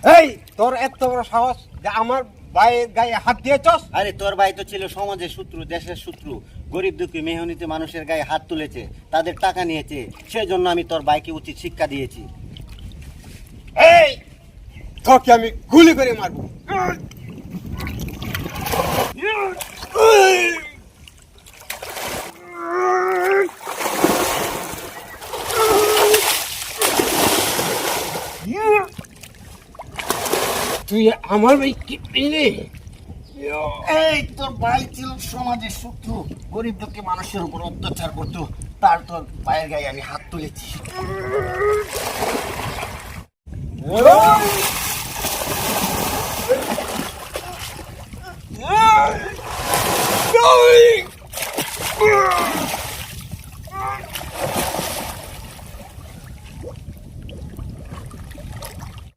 এই তোর এত বড় সাহস যে আমার ভাইয়ের গায়ে হাত দিয়েছস? আরে তোর ভাই তো ছিল সমাজের শত্রু, দেশের শত্রু। গরিব দুঃখী মেহনতি মানুষের গায়ে হাত তুলেছে, তাদের টাকা নিয়েছে, সেজন্য আমি তোর ভাইকে উচিত শিক্ষা দিয়েছি। এই তোকে আমি গুলি করে মারবো। তুই আমার ভাই কি পেলে? এই তোর ভাই ছিল সমাজের শত্রু, গরিব দুঃখী মানুষের উপর অত্যাচার করতো, তোর ভাইয়ের গায়ে আমি হাত তুলেছি।